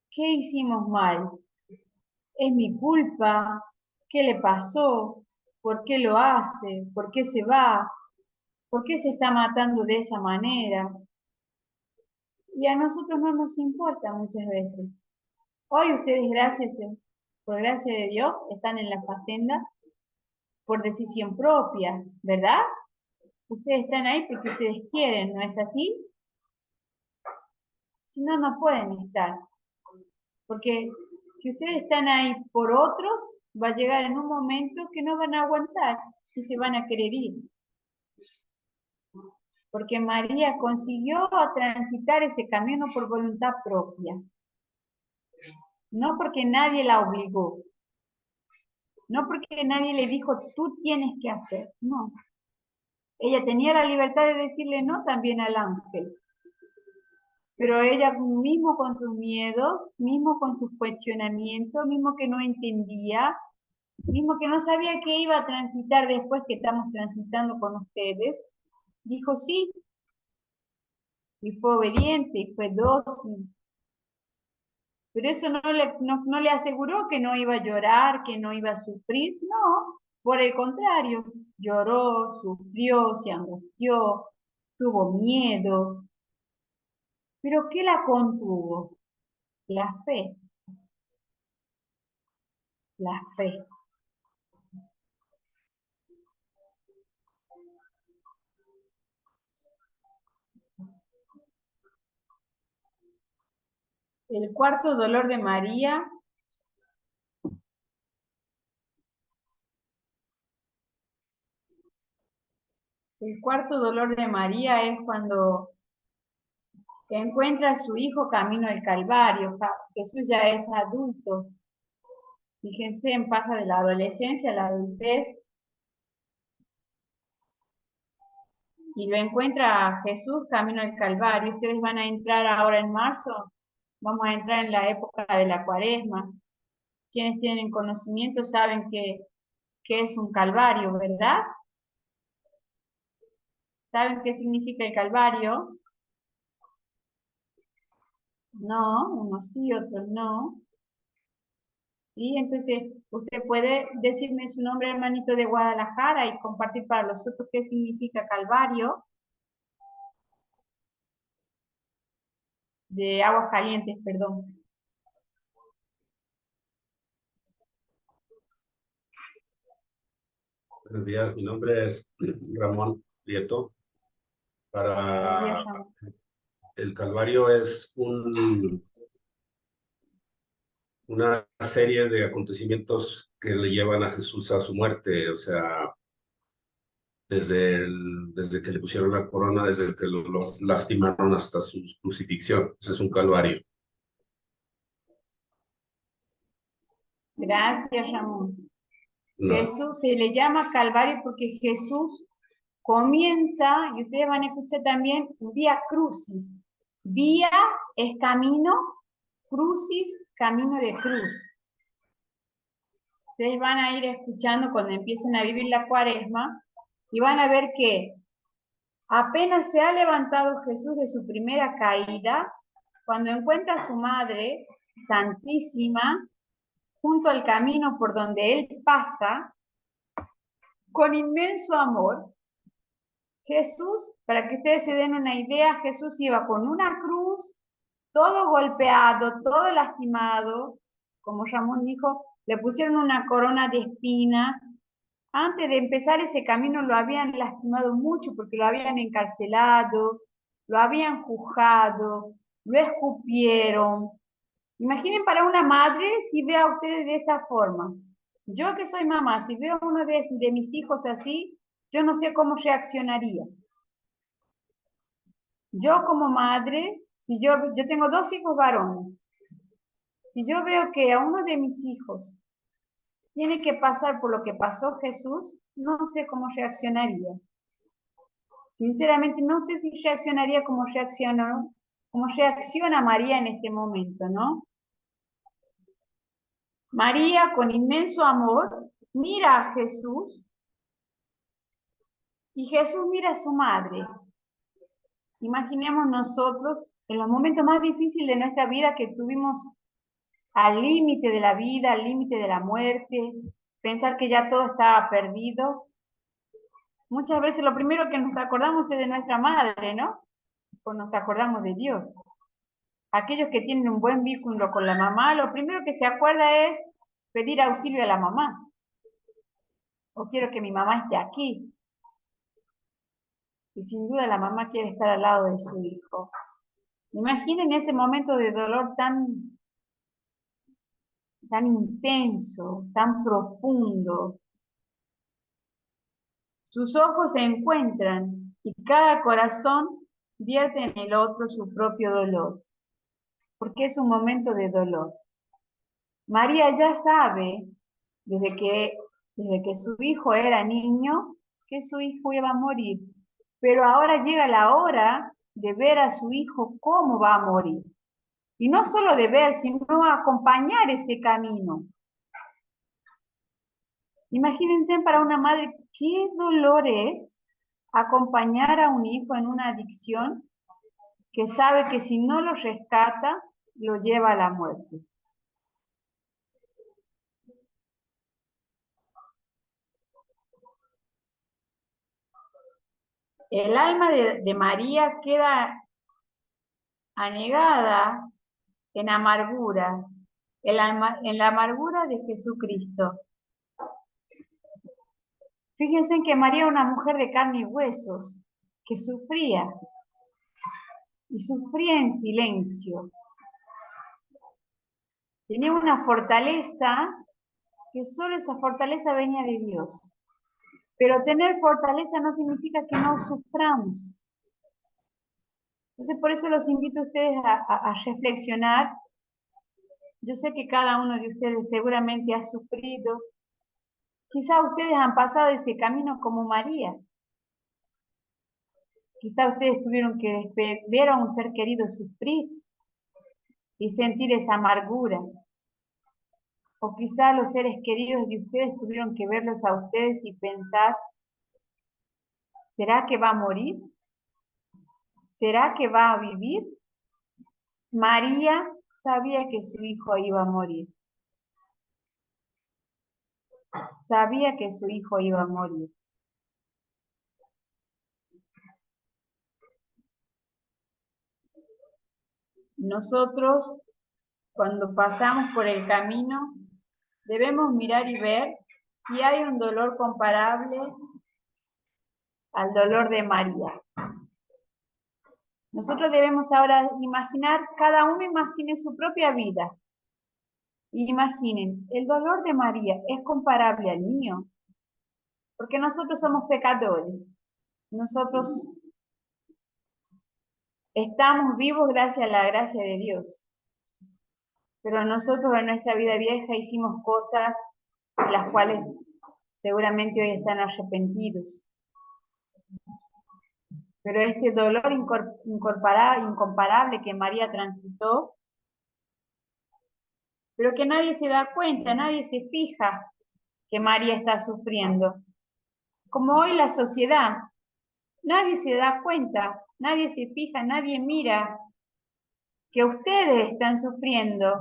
¿Qué hicimos mal? ¿Es mi culpa? ¿Qué le pasó? ¿Por qué lo hace? ¿Por qué se va? ¿Por qué se está matando de esa manera? Y a nosotros no nos importa muchas veces. Hoy ustedes, por gracia de Dios, están en la facenda por decisión propia, ¿verdad? Ustedes están ahí porque ustedes quieren, ¿no es así? Si no, no pueden estar. Porque si ustedes están ahí por otros, va a llegar en un momento que no van a aguantar y se van a querer ir. Porque María consiguió transitar ese camino por voluntad propia. no porque nadie la obligó, no porque nadie le dijo, tú tienes que hacer, no. Ella tenía la libertad de decirle no también al ángel, pero ella mismo con sus miedos, mismo con sus cuestionamientos, mismo que no entendía, mismo que no sabía qué iba a transitar después que estamos transitando con ustedes, dijo sí, y fue obediente, y fue dócil. Pero eso no le aseguró que no iba a llorar, que no iba a sufrir, no, por el contrario, lloró, sufrió, se angustió, tuvo miedo. ¿Pero qué la contuvo? La fe, la fe. El cuarto dolor de María, el cuarto dolor de María es cuando encuentra a su hijo camino al Calvario. Jesús ya es adulto. Fíjense, pasa de la adolescencia a la adultez y lo encuentra a Jesús camino al Calvario. Ustedes van a entrar ahora en marzo, vamos a entrar en la época de la Cuaresma. Quienes tienen conocimiento saben que es un Calvario, ¿verdad? ¿Saben qué significa el Calvario? No, unos sí, otros no. ¿Sí? Entonces, usted puede decirme su nombre, hermanito de Guadalajara, y compartir para los otros qué significa Calvario, de Aguas Calientes, perdón. Buenos días, mi nombre es Ramón Prieto. Buen día, Para Ramón. el Calvario es una serie de acontecimientos que le llevan a Jesús a su muerte, o sea, desde que le pusieron la corona, desde que lo lastimaron hasta su crucifixión. Ese es un Calvario. Gracias, Ramón. No. Jesús se le llama Calvario porque Jesús comienza, y ustedes van a escuchar también, vía crucis. Vía es camino, crucis, camino de cruz. Ustedes van a ir escuchando cuando empiecen a vivir la Cuaresma y van a ver que apenas se ha levantado Jesús de su primera caída, cuando encuentra a su madre santísima junto al camino por donde él pasa, con inmenso amor, Jesús, para que ustedes se den una idea, Jesús iba con una cruz, todo golpeado, todo lastimado, como Ramón dijo, le pusieron una corona de espina. Antes de empezar ese camino lo habían lastimado mucho porque lo habían encarcelado, lo habían juzgado, lo escupieron. Imaginen para una madre si ve a ustedes de esa forma. Yo que soy mamá, si veo a uno de mis hijos así, yo no sé cómo reaccionaría. Yo como madre, si yo tengo dos hijos varones, si yo veo que a uno de mis hijos tiene que pasar por lo que pasó Jesús, no sé cómo reaccionaría. Sinceramente, no sé si reaccionaría como reaccionó, como reacciona María en este momento, ¿no? María, con inmenso amor, mira a Jesús y Jesús mira a su madre. Imaginemos nosotros en los momentos más difíciles de nuestra vida que tuvimos al límite de la vida, al límite de la muerte, pensar que ya todo estaba perdido. Muchas veces lo primero que nos acordamos es de nuestra madre, ¿no? O nos acordamos de Dios. Aquellos que tienen un buen vínculo con la mamá, lo primero que se acuerda es pedir auxilio a la mamá. O quiero que mi mamá esté aquí. Y sin duda la mamá quiere estar al lado de su hijo. Imaginen ese momento de dolor tan intenso, tan profundo. Sus ojos se encuentran y cada corazón vierte en el otro su propio dolor, porque es un momento de dolor. María ya sabe, desde que su hijo era niño, que su hijo iba a morir. Pero ahora llega la hora de ver a su hijo cómo va a morir. Y no solo de ver, sino acompañar ese camino. Imagínense para una madre qué dolor es acompañar a un hijo en una adicción que sabe que si no lo rescata, lo lleva a la muerte. El alma de María queda anegada en amargura, en la amargura de Jesucristo. Fíjense en que María era una mujer de carne y huesos, que sufría, y sufría en silencio. Tenía una fortaleza, que solo esa fortaleza venía de Dios. Pero tener fortaleza no significa que no suframos. Entonces, por eso los invito a ustedes a reflexionar. Yo sé que cada uno de ustedes seguramente ha sufrido. Quizá ustedes han pasado ese camino como María. Quizá ustedes tuvieron que ver a un ser querido sufrir y sentir esa amargura. O quizá los seres queridos de ustedes tuvieron que verlos a ustedes y pensar, ¿será que va a morir? ¿Será que va a vivir? María sabía que su hijo iba a morir. Sabía que su hijo iba a morir. Nosotros, cuando pasamos por el camino, debemos mirar y ver si hay un dolor comparable al dolor de María. Nosotros debemos ahora imaginar, cada uno imagine su propia vida. Imaginen, el dolor de María es comparable al mío, porque nosotros somos pecadores. Nosotros estamos vivos gracias a la gracia de Dios. Pero nosotros en nuestra vida vieja hicimos cosas de las cuales seguramente hoy están arrepentidos. Pero este dolor incomparable que María transitó, pero que nadie se da cuenta, nadie se fija que María está sufriendo. Como hoy la sociedad, nadie se da cuenta, nadie se fija, nadie mira que ustedes están sufriendo,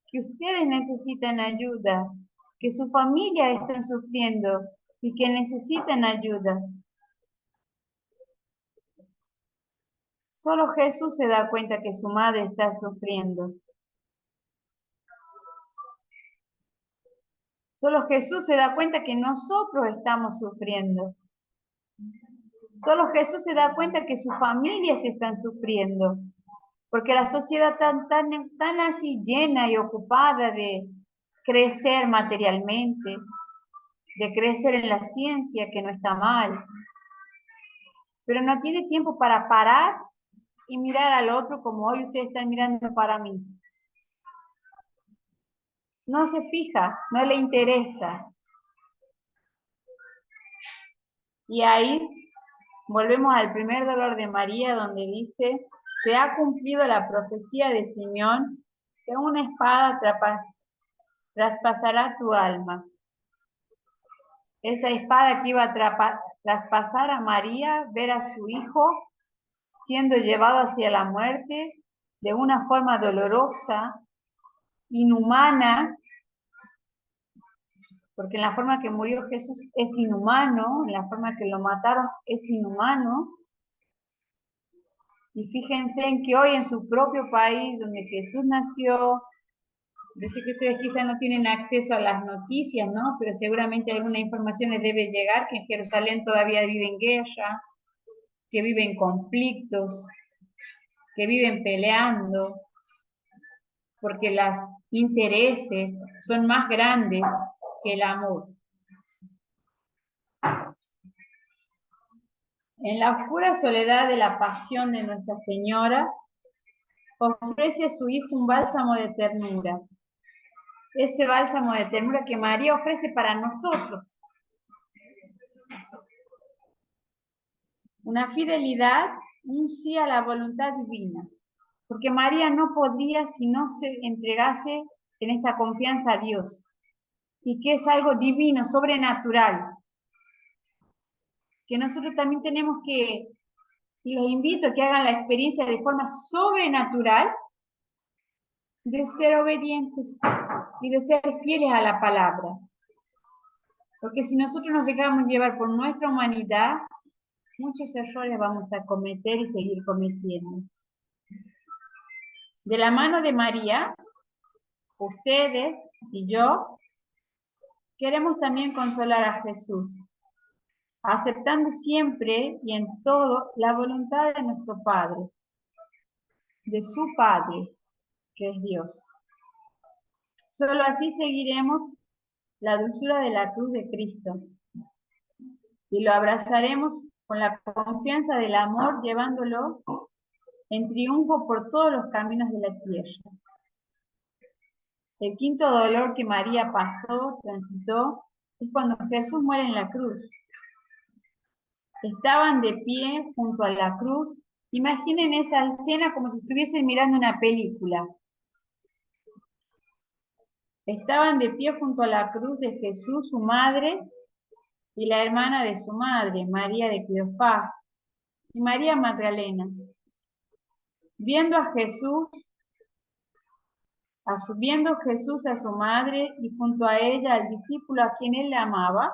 que ustedes necesitan ayuda, que su familia está sufriendo y que necesitan ayuda. Solo Jesús se da cuenta que su madre está sufriendo. Solo Jesús se da cuenta que nosotros estamos sufriendo. Solo Jesús se da cuenta que sus familias están sufriendo. Porque la sociedad está tan así llena y ocupada de crecer materialmente, de crecer en la ciencia, que no está mal, pero no tiene tiempo para parar y mirar al otro como hoy ustedes están mirando para mí. No se fija, no le interesa. Y ahí volvemos al primer dolor de María, donde dice, se ha cumplido la profecía de Simeón, que una espada traspasará tu alma. Esa espada que iba a traspasar a María, ver a su hijo siendo llevado hacia la muerte de una forma dolorosa, inhumana, porque en la forma que murió Jesús es inhumano, en la forma que lo mataron es inhumano. Y fíjense en que hoy en su propio país, donde Jesús nació, yo sé que ustedes quizás no tienen acceso a las noticias, ¿no? Pero seguramente alguna información les debe llegar, que en Jerusalén todavía viven guerra, que viven conflictos, que viven peleando, porque los intereses son más grandes que el amor. En la oscura soledad de la pasión de Nuestra Señora, ofrece a su Hijo un bálsamo de ternura. ese bálsamo de ternura que María ofrece para nosotros. Una fidelidad, un sí a la voluntad divina. Porque María no podría si no se entregase en esta confianza a Dios. Y que es algo divino, sobrenatural. Que nosotros también tenemos que, y los invito a que hagan la experiencia de forma sobrenatural de ser obedientes y de ser fieles a la palabra. Porque si nosotros nos dejamos llevar por nuestra humanidad, muchos errores vamos a cometer y seguir cometiendo. De la mano de María, ustedes y yo queremos también consolar a Jesús, aceptando siempre y en todo la voluntad de nuestro Padre, de su Padre, que es Dios. Solo así seguiremos la dulzura de la cruz de Cristo y lo abrazaremos con la confianza del amor, llevándolo en triunfo por todos los caminos de la tierra. El quinto dolor que María transitó, es cuando Jesús muere en la cruz. Estaban de pie junto a la cruz. Imaginen esa escena como si estuviesen mirando una película. Estaban de pie junto a la cruz de Jesús, su madre, y la hermana de su madre, María de Cleofás, y María Magdalena. Viendo Jesús a su madre y junto a ella al discípulo a quien él amaba,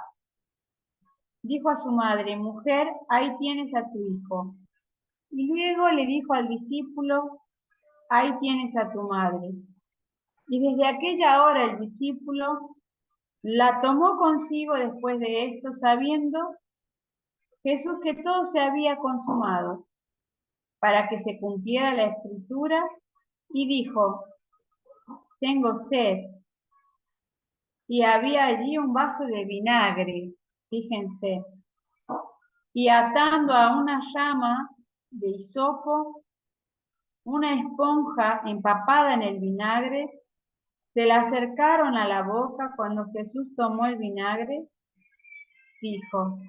dijo a su madre: mujer, ahí tienes a tu hijo. Y luego le dijo al discípulo: ahí tienes a tu madre. Y desde aquella hora el discípulo la tomó consigo después de esto, sabiendo Jesús que todo se había consumado, para que se cumpliera la escritura, y dijo: tengo sed. Y había allí un vaso de vinagre, fíjense, y atando a una rama de hisopo, una esponja empapada en el vinagre, se la acercaron a la boca. Cuando Jesús tomó el vinagre, dijo: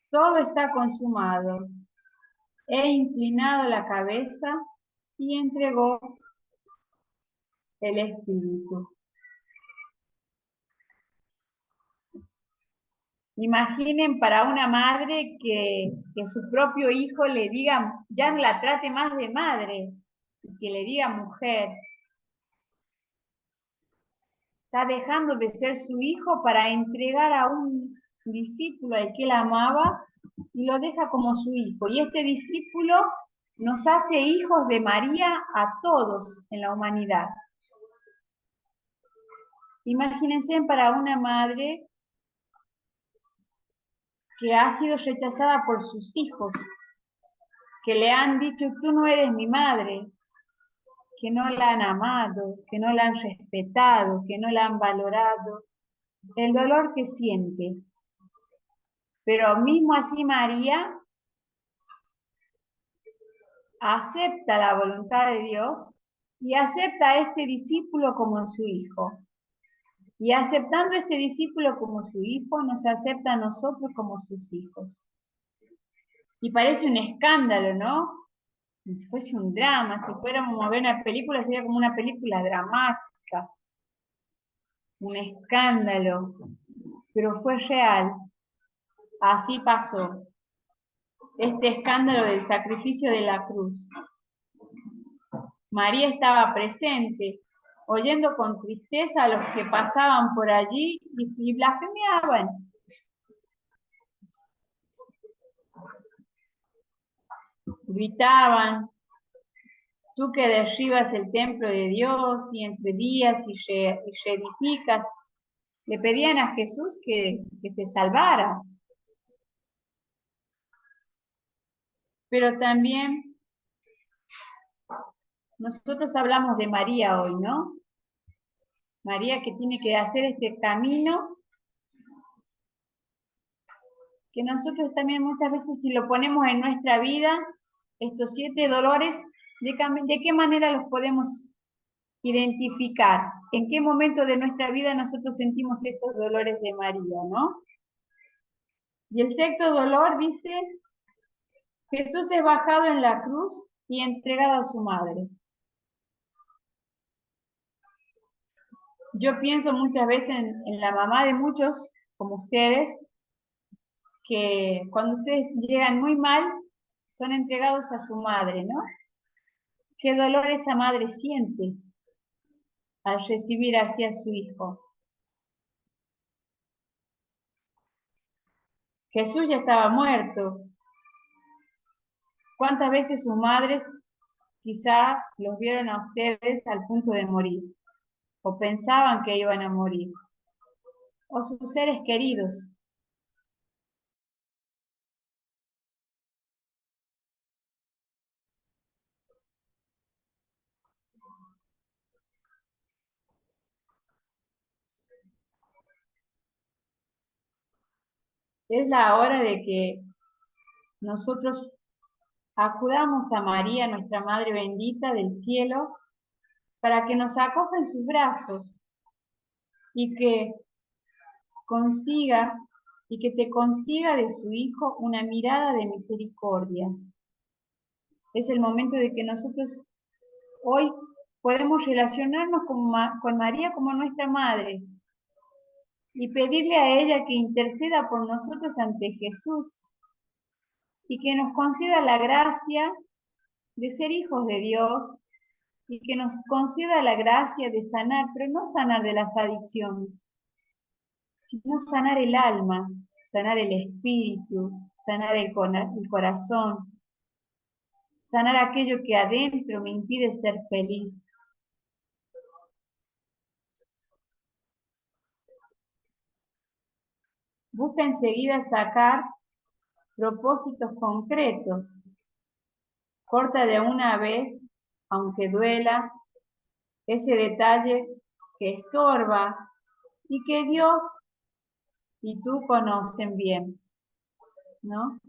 todo está consumado. He inclinado la cabeza y entregó el espíritu. Imaginen para una madre que su propio hijo le diga, ya no la trate más de madre, y que le diga mujer. Está dejando de ser su hijo para entregar a un discípulo al que él amaba y lo deja como su hijo. Y este discípulo nos hace hijos de María a todos en la humanidad. Imagínense para una madre que ha sido rechazada por sus hijos, que le han dicho: tú no eres mi madre, que no la han amado, que no la han respetado, que no la han valorado, el dolor que siente. Pero mismo así María acepta la voluntad de Dios y acepta a este discípulo como su hijo. Y aceptando a este discípulo como su hijo, nos acepta a nosotros como sus hijos. Y parece un escándalo, ¿no? Como si fuese un drama. Si fuéramos a ver una película, sería como una película dramática. Un escándalo. Pero fue real. Así pasó. Este escándalo del sacrificio de la cruz. María estaba presente, oyendo con tristeza a los que pasaban por allí y blasfemiaban. Gritaban: tú que derribas el templo de Dios y entre días y reedificas. Le pedían a Jesús que se salvara. Pero también nosotros hablamos de María hoy, ¿no? María que tiene que hacer este camino, que nosotros también muchas veces, si lo ponemos en nuestra vida, estos 7 dolores, ¿de qué manera los podemos identificar en qué momento de nuestra vida nosotros sentimos estos dolores de María, ¿no? Y el sexto dolor dice, Jesús es bajado en la cruz y entregado a su madre. Yo pienso muchas veces en la mamá de muchos, como ustedes, que cuando ustedes llegan muy mal, son entregados a su madre, ¿no? ¿Qué dolor esa madre siente al recibir así a su hijo? Jesús ya estaba muerto. ¿Cuántas veces sus madres quizá los vieron a ustedes al punto de morir? O pensaban que iban a morir. O sus seres queridos. Es la hora de que nosotros acudamos a María, nuestra Madre bendita del cielo, para que nos acoja en sus brazos y que consiga y que te consiga de su Hijo una mirada de misericordia. Es el momento de que nosotros hoy podemos relacionarnos con María como nuestra Madre y pedirle a ella que interceda por nosotros ante Jesús y que nos conceda la gracia de ser hijos de Dios y que nos conceda la gracia de sanar, pero no sanar de las adicciones, sino sanar el alma, sanar el espíritu, sanar el corazón, sanar aquello que adentro me impide ser feliz. Busca enseguida sacar propósitos concretos. Corta de una vez, aunque duela, ese detalle que estorba y que Dios y tú conocen bien, ¿no?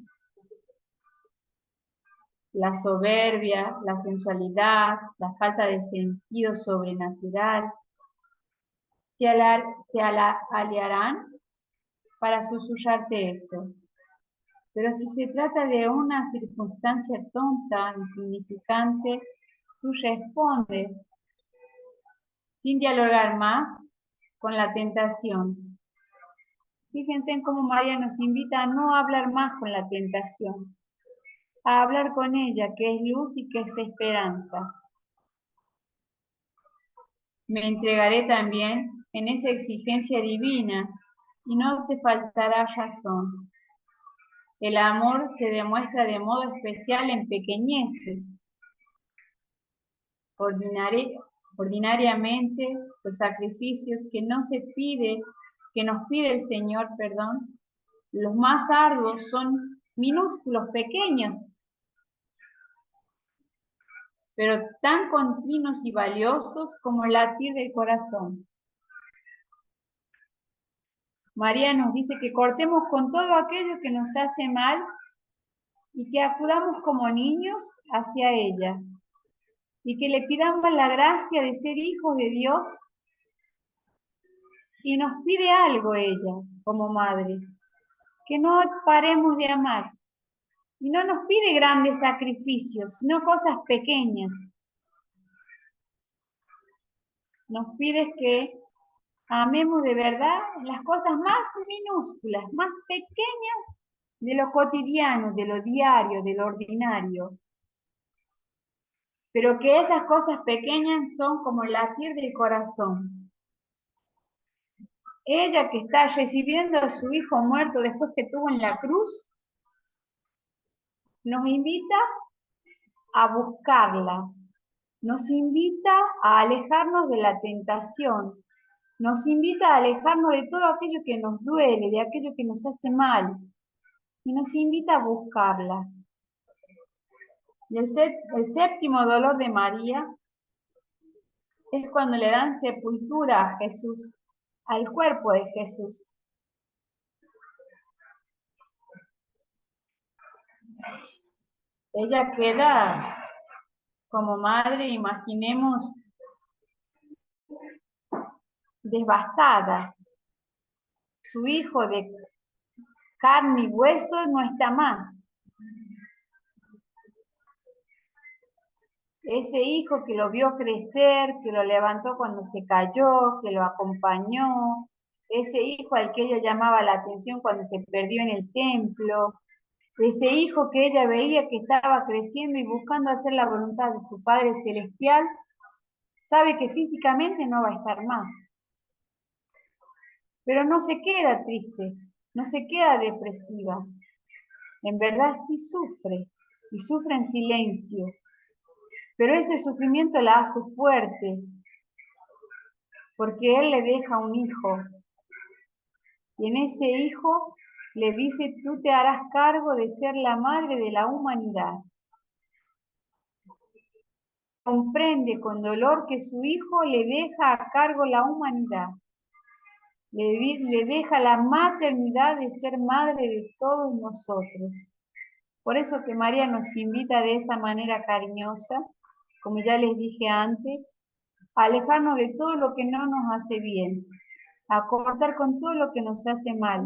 La soberbia, la sensualidad, la falta de sentido sobrenatural, aliarán para susurrarte eso. Pero si se trata de una circunstancia tonta, insignificante, tú respondes sin dialogar más con la tentación. Fíjense en cómo María nos invita a no hablar más con la tentación, a hablar con ella, que es luz y que es esperanza. Me entregaré también en esa exigencia divina y no te faltará razón. El amor se demuestra de modo especial en pequeñeces. Ordinariamente, los sacrificios que nos pide el Señor, los más arduos son minúsculos, pequeños, pero tan continuos y valiosos como el latir del corazón. María nos dice que cortemos con todo aquello que nos hace mal y que acudamos como niños hacia ella y que le pidamos la gracia de ser hijos de Dios, y nos pide algo ella como madre, que no paremos de amar, y no nos pide grandes sacrificios, sino cosas pequeñas. Nos pide que amemos de verdad las cosas más minúsculas, más pequeñas de lo cotidiano, de lo diario, de lo ordinario. Pero que esas cosas pequeñas son como el latir del corazón. Ella que está recibiendo a su hijo muerto después que estuvo en la cruz, nos invita a buscarla, nos invita a alejarnos de la tentación, nos invita a alejarnos de todo aquello que nos duele, de aquello que nos hace mal, y nos invita a buscarla. Y el séptimo dolor de María es cuando le dan sepultura a Jesús, al cuerpo de Jesús. Ella queda como madre, imaginemos devastada. Su hijo de carne y hueso no está más. Ese hijo que lo vio crecer, que lo levantó cuando se cayó, que lo acompañó, ese hijo al que ella llamaba la atención cuando se perdió en el templo, ese hijo que ella veía que estaba creciendo y buscando hacer la voluntad de su Padre Celestial, sabe que físicamente no va a estar más. Pero no se queda triste, no se queda depresiva. En verdad sí sufre, y sufre en silencio. Pero ese sufrimiento la hace fuerte, porque él le deja un hijo. Y en ese hijo le dice, tú te harás cargo de ser la madre de la humanidad. Comprende con dolor que su hijo le deja a cargo la humanidad. Le deja la maternidad de ser madre de todos nosotros. Por eso que María nos invita de esa manera cariñosa, como ya les dije antes, a alejarnos de todo lo que no nos hace bien, a cortar con todo lo que nos hace mal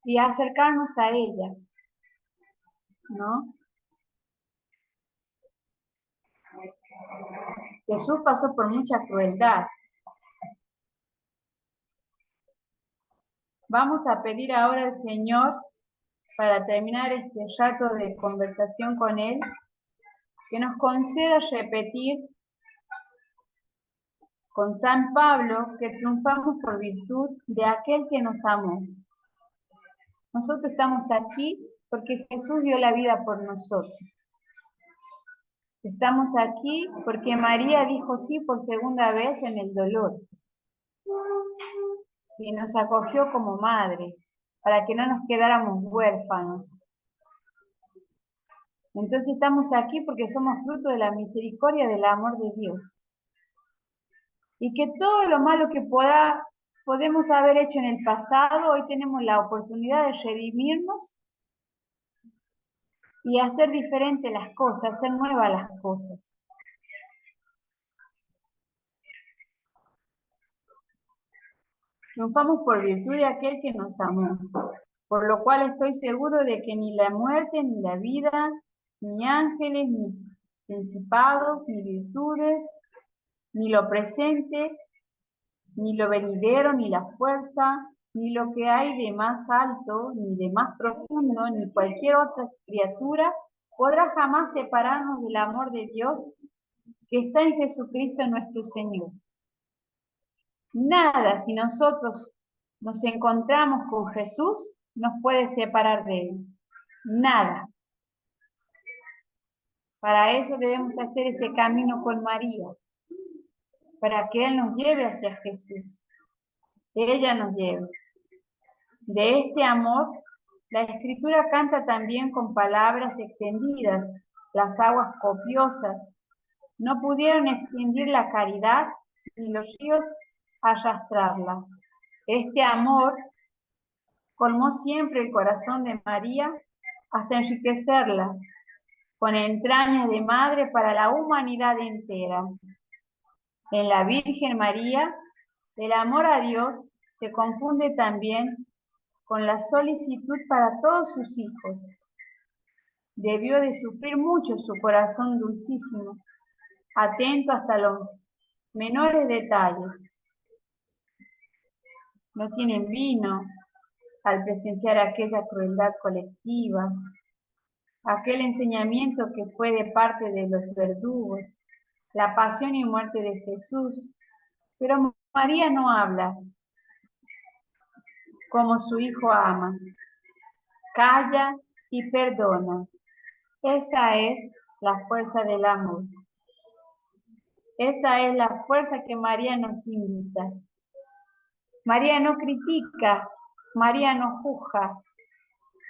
y a acercarnos a ella, ¿no? Jesús pasó por mucha crueldad. Vamos a pedir ahora al Señor, para terminar este rato de conversación con Él, que nos conceda repetir con San Pablo que triunfamos por virtud de aquel que nos amó. Nosotros estamos aquí porque Jesús dio la vida por nosotros. Estamos aquí porque María dijo sí por segunda vez en el dolor y nos acogió como madre para que no nos quedáramos huérfanos. Entonces estamos aquí porque somos fruto de la misericordia del amor de Dios. Y que todo lo malo que podemos haber hecho en el pasado, hoy tenemos la oportunidad de redimirnos y hacer diferentes las cosas, hacer nuevas las cosas. Triunfamos por virtud de aquel que nos amó, por lo cual estoy seguro de que ni la muerte, ni la vida, ni ángeles, ni principados, ni virtudes, ni lo presente, ni lo venidero, ni la fuerza, ni lo que hay de más alto, ni de más profundo, ni cualquier otra criatura podrá jamás separarnos del amor de Dios que está en Jesucristo nuestro Señor. Nada, si nosotros nos encontramos con Jesús, nos puede separar de Él. Nada. Para eso debemos hacer ese camino con María, para que Él nos lleve hacia Jesús. Ella nos lleve. De este amor, la Escritura canta también con palabras extendidas, las aguas copiosas. No pudieron extinguir la caridad, ni los ríos arrastrarla. Este amor colmó siempre el corazón de María hasta enriquecerla con entrañas de madre para la humanidad entera. En la Virgen María, el amor a Dios se confunde también con la solicitud para todos sus hijos. Debió de sufrir mucho su corazón dulcísimo, atento hasta los menores detalles. No tienen vino al presenciar aquella crueldad colectiva, aquel enseñamiento que fue de parte de los verdugos, la pasión y muerte de Jesús. Pero María no habla como su hijo ama, calla y perdona. Esa es la fuerza del amor. Esa es la fuerza que María nos invita. María no critica, María no juzga,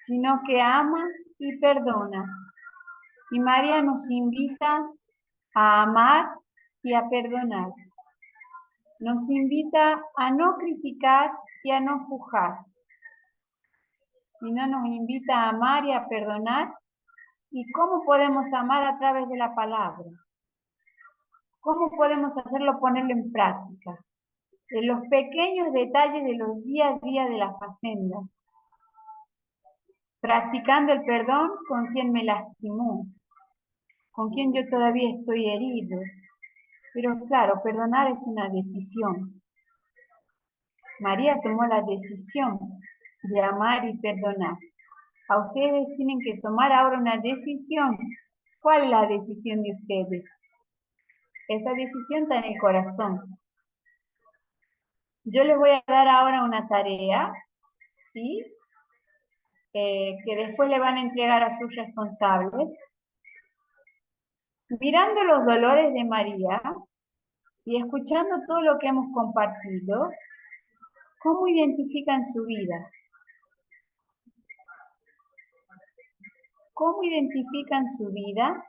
sino que ama y perdona. Y María nos invita a amar y a perdonar. Nos invita a no criticar y a no juzgar, sino nos invita a amar y a perdonar. ¿Y cómo podemos amar a través de la palabra? ¿Cómo podemos hacerlo, ponerlo en práctica? en los pequeños detalles de los día a día de la facenda, practicando el perdón con quien me lastimó, con quien yo todavía estoy herido. Pero claro, perdonar es una decisión. María tomó la decisión de amar y perdonar. A ustedes tienen que tomar ahora una decisión. ¿Cuál es la decisión de ustedes? Esa decisión está en el corazón. Yo les voy a dar ahora una tarea, ¿sí? Que después le van a entregar a sus responsables. Mirando los dolores de María y escuchando todo lo que hemos compartido, ¿cómo identifican su vida? ¿Cómo identifican su vida?